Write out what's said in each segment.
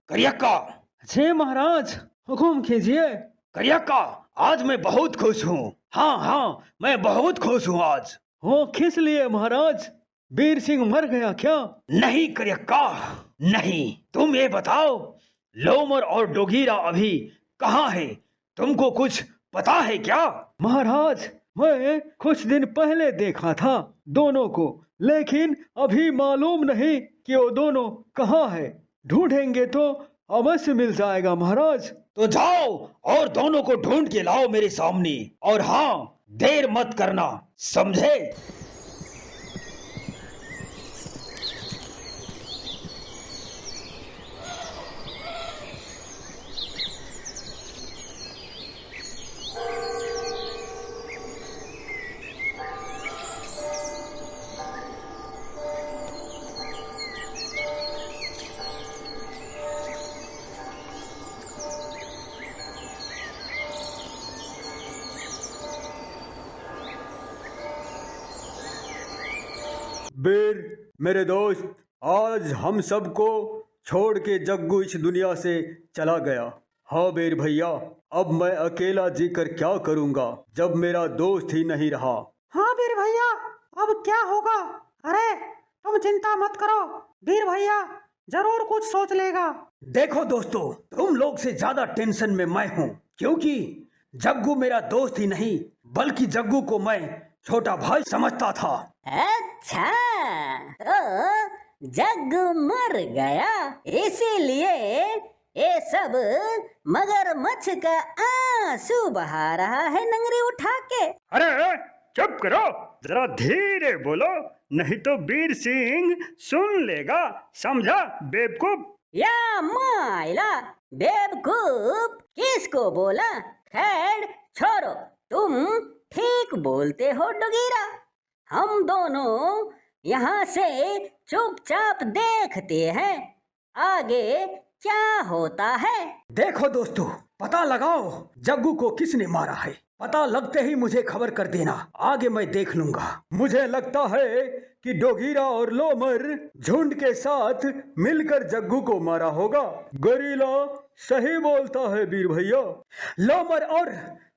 करियक्का। जी महाराज, हुकुम कीजिए। करियक्का, आज मैं बहुत खुश हूँ। हाँ हाँ, मैं बहुत खुश हूँ आज। वो किस लिए महाराज? वीर सिंह मर गया क्या? नहीं करियक्का, नहीं। तुम ये बताओ, लोमर और डोगीरा अभी कहाँ है? तुमको कुछ पता है क्या? महाराज, मैं कुछ दिन पहले देखा था दोनों को, लेकिन अभी मालूम नहीं कि वो दोनों कहाँ है। ढूंढेंगे तो अवश्य मिल जाएगा महाराज। तो जाओ और दोनों को ढूंढ के लाओ मेरे सामने। और हाँ, देर मत करना, समझे? वीर मेरे दोस्त, आज हम सबको छोड़ के जग्गू इस दुनिया से चला गया। हाँ वीर भैया, अब मैं अकेला जीकर क्या करूँगा जब मेरा दोस्त ही नहीं रहा। हाँ वीर भैया, अब क्या होगा? अरे तुम चिंता मत करो, वीर भैया जरूर कुछ सोच लेगा। देखो दोस्तों, तुम लोग से ज्यादा टेंशन में मैं हूँ, क्योंकि जग्गू मेरा दोस्त ही नहीं बल्कि जग्गू को मैं छोटा भाई समझता था। अच्छा, जग्गू मर गया, इसीलिए ये सब मगरमच्छ का आंसू बहा रहा है नंगरी उठा के। अरे चुप करो, जरा धीरे बोलो, नहीं तो वीर सिंह सुन लेगा, समझा बेवकूफ? या माइला, बेवकूफ किसको बोला? खैर छोड़ो, तुम ठीक बोलते हो डोगीरा। हम दोनों यहाँ से चुपचाप देखते हैं आगे क्या होता है। देखो दोस्तों, पता लगाओ जग्गू को किसने मारा है। पता लगते ही मुझे खबर कर देना, आगे मैं देख लूंगा। मुझे लगता है कि डोगीरा और लोमर झुंड के साथ मिलकर जग्गू को मारा होगा। गरिला सही बोलता है वीर भैया। लोमर और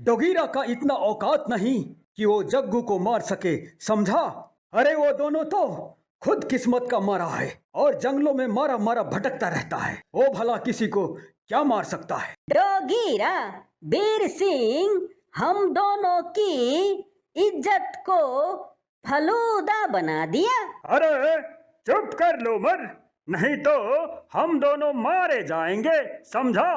डोगीरा का इतना औकात नहीं कि वो जग्गू को मार सके, समझा? अरे वो दोनों तो खुद किस्मत का मारा है और जंगलों में मारा मारा भटकता रहता है। वो भला किसी को क्या मार सकता है? डोगीरा, वीर सिंह हम दोनों की इज्जत को फलूदा बना दिया। अरे चुप कर लोमर, नहीं तो हम दोनों मारे जाएंगे, समझा?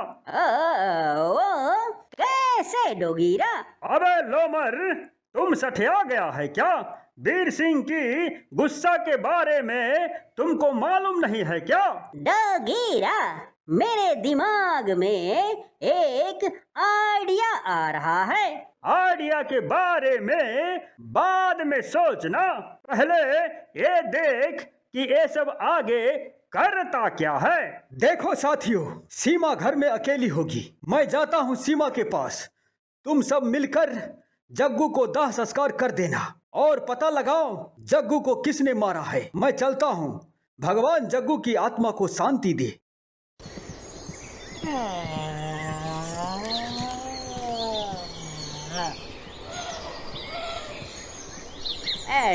वो कैसे डोगीरा? अबे लोमर, तुम सठिया गया है क्या? वीर सिंह की गुस्सा के बारे में तुमको मालूम नहीं है क्या? डोगीरा, मेरे दिमाग में एक आइडिया आ रहा है। आइडिया के बारे में बाद में सोचना, पहले ये देख कि ये सब आगे करता क्या है। देखो साथियों, सीमा घर में अकेली होगी। मैं जाता हूँ सीमा के पास। तुम सब मिलकर जग्गू को दाह संस्कार कर देना और पता लगाओ जग्गू को किसने मारा है। मैं चलता हूँ। भगवान जग्गू की आत्मा को शांति दे।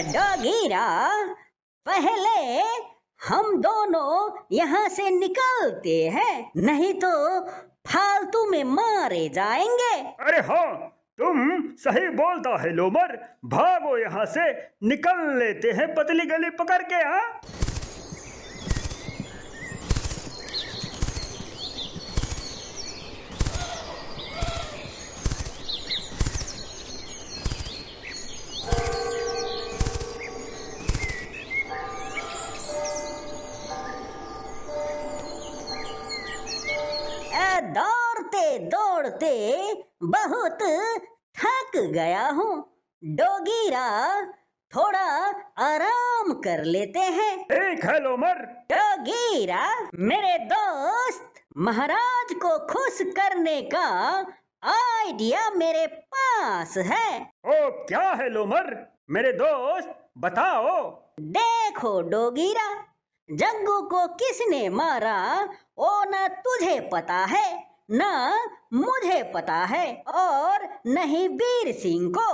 डोगीरा, पहले हम दोनों यहाँ से निकलते हैं, नहीं तो फालतू में मारे जाएंगे। अरे हाँ, तुम सही बोलता है लोमर, भागो यहाँ से, निकल लेते हैं पतली गली पकड़ के। हाँ दौड़ते दौड़ते बहुत थक गया हूँ। डोगीरा, थोड़ा आराम कर लेते हैं। ठीक है लोमर। डोगीरा, मेरे दोस्त, महाराज को खुश करने का आइडिया मेरे पास है। ओ क्या है लोमर, मेरे दोस्त बताओ। देखो डोगीरा, जग्गू को किसने मारा वो न तुझे पता है, न मुझे पता है, और न ही वीर सिंह को।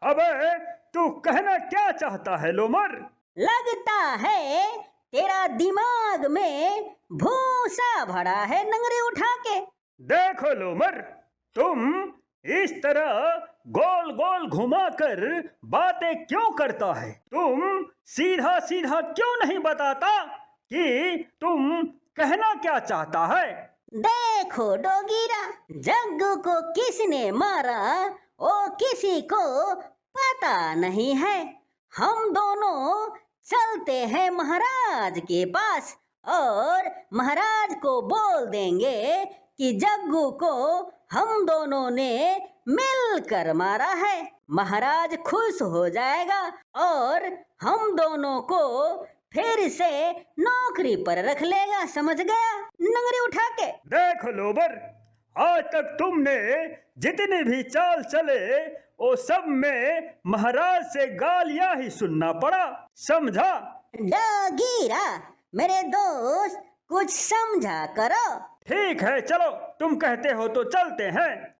अबे तू कहना क्या चाहता है लोमर? लगता है तेरा दिमाग में भूसा भरा है नंगरे उठा के। देखो लोमर, तुम इस तरह गोल गोल घुमाकर बातें क्यों करता है? तुम सीधा सीधा क्यों नहीं बताता कि तुम कहना क्या चाहता है? देखो डोगीरा, जग्गू को किसने मारा वो किसी को पता नहीं है। हम दोनों चलते हैं महाराज के पास और महाराज को बोल देंगे कि जग्गू को हम दोनों ने मिलकर मारा है। महाराज खुश हो जाएगा और हम दोनों को फिर से नौकरी पर रख लेगा, समझ गया नंगरी उठा के। देखो लोबर, आज तक तुमने जितनी भी चाल चले वो सब में महाराज से गालियां ही सुनना पड़ा, समझा? डोगीरा मेरे दोस्त, कुछ समझा करो। ठीक है, चलो तुम कहते हो तो चलते हैं।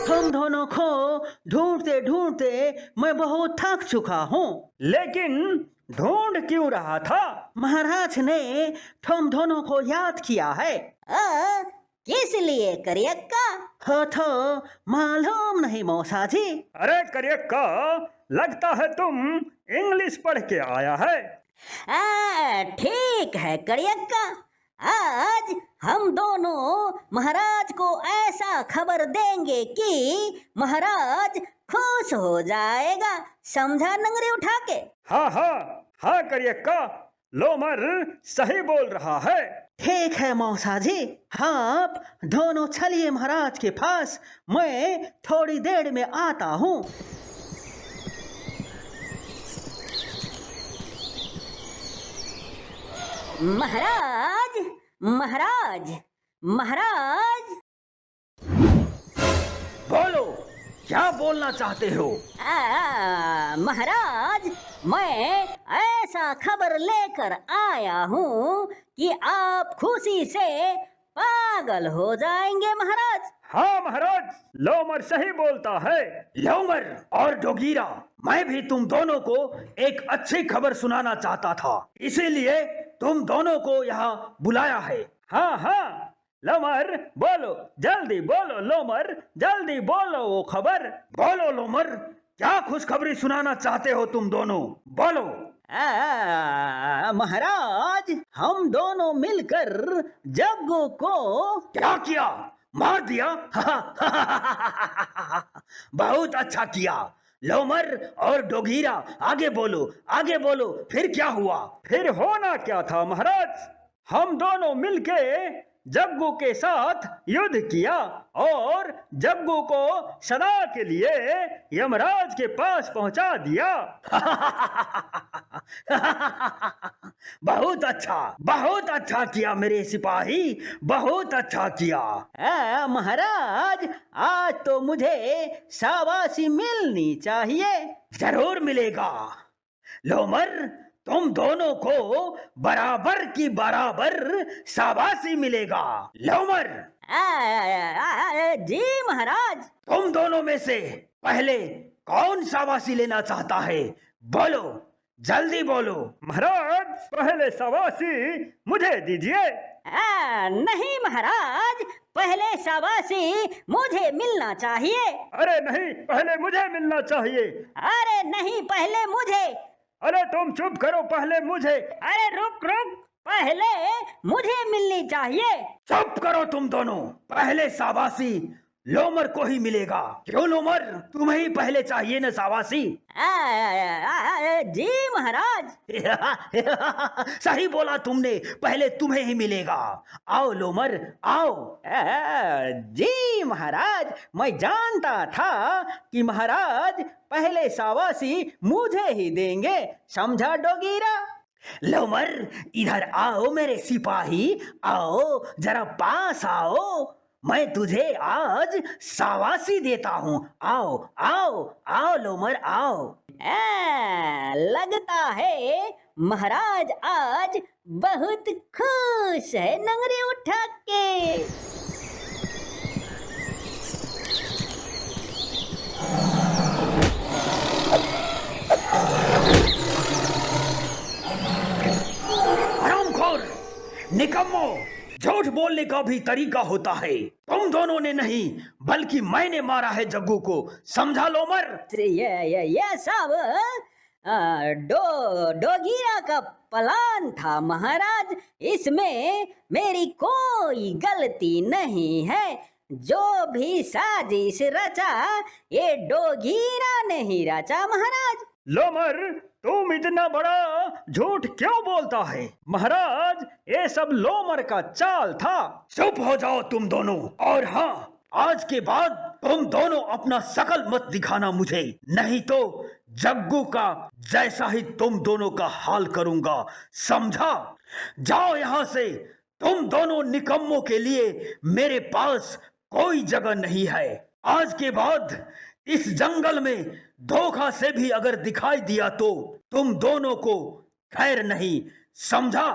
तुम दोनों को ढूंढते ढूंढते मैं बहुत थक चुका हूँ। लेकिन ढूंढ क्यों रहा था? महाराज ने तुम दोनों को याद किया है। किस लिए करियक्का? हो तो मालूम नहीं मौसा जी। अरे करियक्का, लगता है तुम इंग्लिश पढ़ के आया है। ठीक है करियक्का, आज हम दोनों महाराज को ऐसा खबर देंगे कि महाराज खुश हो जाएगा, समझा नंगरी उठा के? हाँ हाँ हाँ करियक्का, लोमर सही बोल रहा है। ठीक है मौसा जी, आप दोनों चलिए महाराज के पास, मैं थोड़ी देर में आता हूँ। महाराज महाराज महाराज, बोलो, क्या बोलना चाहते हो? महाराज, मैं ऐसा खबर लेकर आया हूँ कि आप खुशी से पागल हो जाएंगे महाराज। हाँ महाराज, लोमर सही बोलता है। लोमर और डोगीरा, मैं भी तुम दोनों को एक अच्छी खबर सुनाना चाहता था, इसीलिए तुम दोनों को यहाँ बुलाया है। हाँ हाँ लोमर, बोलो, जल्दी बोलो लोमर, जल्दी बोलो वो खबर। बोलो लोमर, क्या खुशखबरी सुनाना चाहते हो तुम दोनों? बोलो। महाराज, हम दोनों मिलकर जग्गू को क्या किया? मार दिया? बहुत अच्छा किया। लोमर और डोगीरा, आगे बोलो, आगे बोलो, फिर क्या हुआ? फिर होना क्या था महाराज? हम दोनों मिलके जग्गू के साथ युद्ध किया और जग्गू को सदा के लिए यमराज के पास पहुंचा दिया। बहुत अच्छा किया मेरे सिपाही, बहुत अच्छा किया। महाराज, आज तो मुझे शाबाशी मिलनी चाहिए। जरूर मिलेगा। लोमर, तुम दोनों को बराबर की बराबर शाबाशी मिलेगा। लोमर, जी महाराज। तुम दोनों में से पहले कौन शाबाशी लेना चाहता है? बोलो, जल्दी बोलो। महाराज, पहले शाबाशी मुझे दीजिए। नहीं महाराज, पहले शाबाशी मुझे मिलना चाहिए। अरे नहीं, पहले मुझे मिलना चाहिए। अरे नहीं, पहले मुझे। अरे तुम चुप करो, पहले मुझे। अरे रुक रुक, पहले मुझे मिलनी चाहिए। चुप करो तुम दोनों, पहले शाबाशी लोमर को ही मिलेगा। क्यों लोमर, तुम्हें ही पहले चाहिए न शाबाशी? जी महाराज। सही बोला तुमने, पहले तुम्हें ही मिलेगा। आओ लोमर, आओ। जी महाराज, मैं जानता था कि महाराज पहले शाबाशी मुझे ही देंगे, समझा डोगीरा? लोमर, इधर आओ मेरे सिपाही, आओ जरा पास आओ। मैं तुझे आज शाबाशी देता हूँ। आओ आओ आओ लोमर आओ। लगता है महाराज आज बहुत खुश है नंगरे उठा के। हरामखोर, निकम्मो, झूठ बोलने का भी तरीका होता है। तुम दोनों ने नहीं बल्कि मैंने मारा है जग्गू को, समझा लोमर? ये सब डोगीरा का प्लान था महाराज। इसमें मेरी कोई गलती नहीं है। जो भी साजिश रचा ये डोगीरा नहीं रचा महाराज। लोमर, तुम इतना बड़ा झूठ क्यों बोलता है? महाराज, ये सब लोमर का चाल था। चुप हो जाओ तुम दोनों। और हाँ, आज के बाद तुम दोनों अपना शकल मत दिखाना मुझे, नहीं तो जग्गू का जैसा ही तुम दोनों का हाल करूंगा, समझा? जाओ यहां से। तुम दोनों निकम्मों के लिए मेरे पास कोई जगह नहीं है। आज के बाद इस जंगल में धोखा से भी अगर दिखाई दिया तो तुम दोनों को खैर नहीं, समझा?